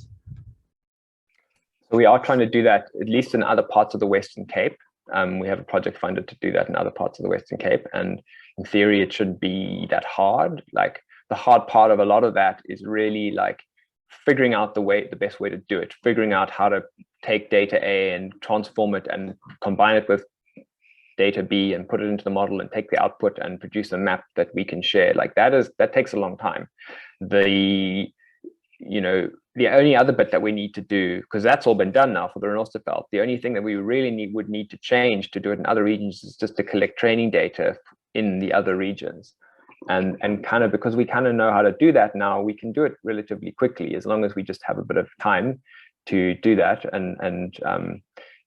So we are trying to do that, at least in other parts of the Western Cape. We have a project funded to do that in other parts of the Western Cape. And in theory, it shouldn't be that hard. Like, the hard part of a lot of that is really like figuring out the best way to do it, figuring out how to take data A and transform it and combine it with data B and put it into the model and take the output and produce a map that we can share. Like that takes a long time. The only other bit that we need to do, because that's all been done now for the Renosterfeld, the only thing that we really would need to change to do it in other regions is just to collect training data in the other regions. And kind of, because we kind of know how to do that now, we can do it relatively quickly, as long as we just have a bit of time to do that, and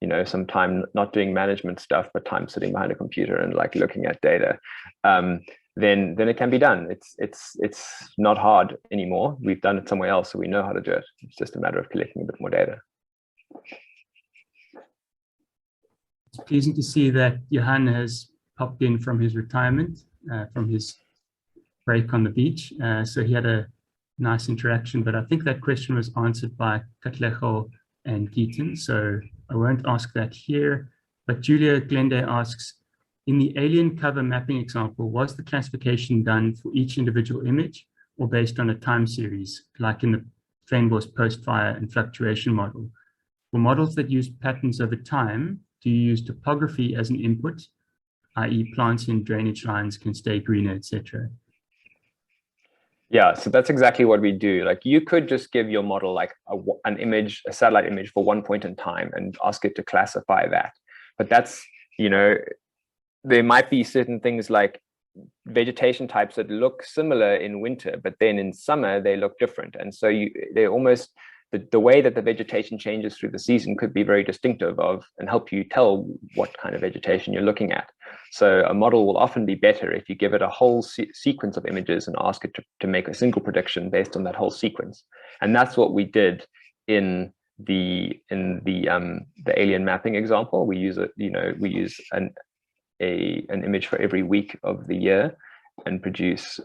you know, some time not doing management stuff, but time sitting behind a computer and like looking at data. Then it can be done. It's not hard anymore. We've done it somewhere else, so we know how to do it. It's just a matter of collecting a bit more data. It's pleasing to see that Johan has popped in from his retirement, from his break on the beach. So he had a nice interaction, but I think that question was answered by Katlego and Keaton, so I won't ask that here. But Julia Glende asks, in the alien cover mapping example, was the classification done for each individual image or based on a time series, like in the Fynbos post-fire and fluctuation model? For models that use patterns over time, do you use topography as an input, i.e. plants and drainage lines can stay greener, etc.? Yeah, so that's exactly what we do. Like you could just give your model like an image, a satellite image for one point in time and ask it to classify that. But that's, you know, there might be certain things like vegetation types that look similar in winter, but then in summer they look different. And so they're almost, the way that the vegetation changes through the season could be very distinctive of and help you tell what kind of vegetation you're looking at. So a model will often be better if you give it a whole sequence of images and ask it to make a single prediction based on that whole sequence. And that's what we did in the alien mapping example. We use an image for every week of the year and produce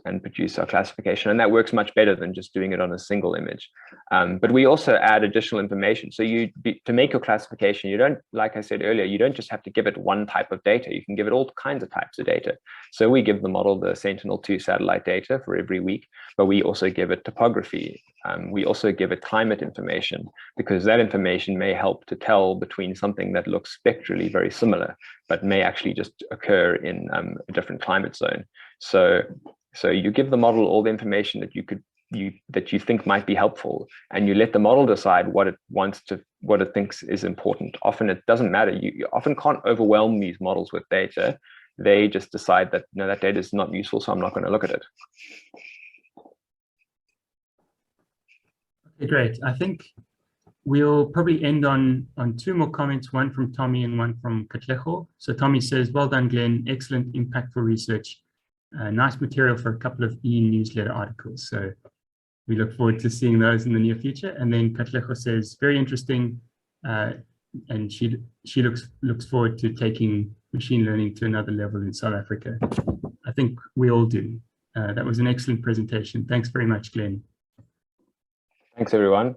our classification, and that works much better than just doing it on a single image. But we also add additional information. So to make your classification, you don't, like I said earlier, you don't just have to give it one type of data. You can give it all kinds of types of data. So we give the model the Sentinel-2 satellite data for every week, but we also give it topography. We also give it climate information, because that information may help to tell between something that looks spectrally very similar, but may actually just occur in a different climate zone. So you give the model all the information that you think might be helpful, and you let the model decide what it thinks is important. Often it doesn't matter. You often can't overwhelm these models with data. They just decide that, no, that data is not useful, so I'm not going to look at it. Okay, great. I think we'll probably end on two more comments, one from Tommy and one from Katlego. So Tommy says, well done, Glenn. Excellent, impactful research. Nice material for a couple of e-newsletter articles. So we look forward to seeing those in the near future. And then Katlego says, very interesting. And she looks forward to taking machine learning to another level in South Africa. I think we all do. That was an excellent presentation. Thanks very much, Glenn. Thanks, everyone.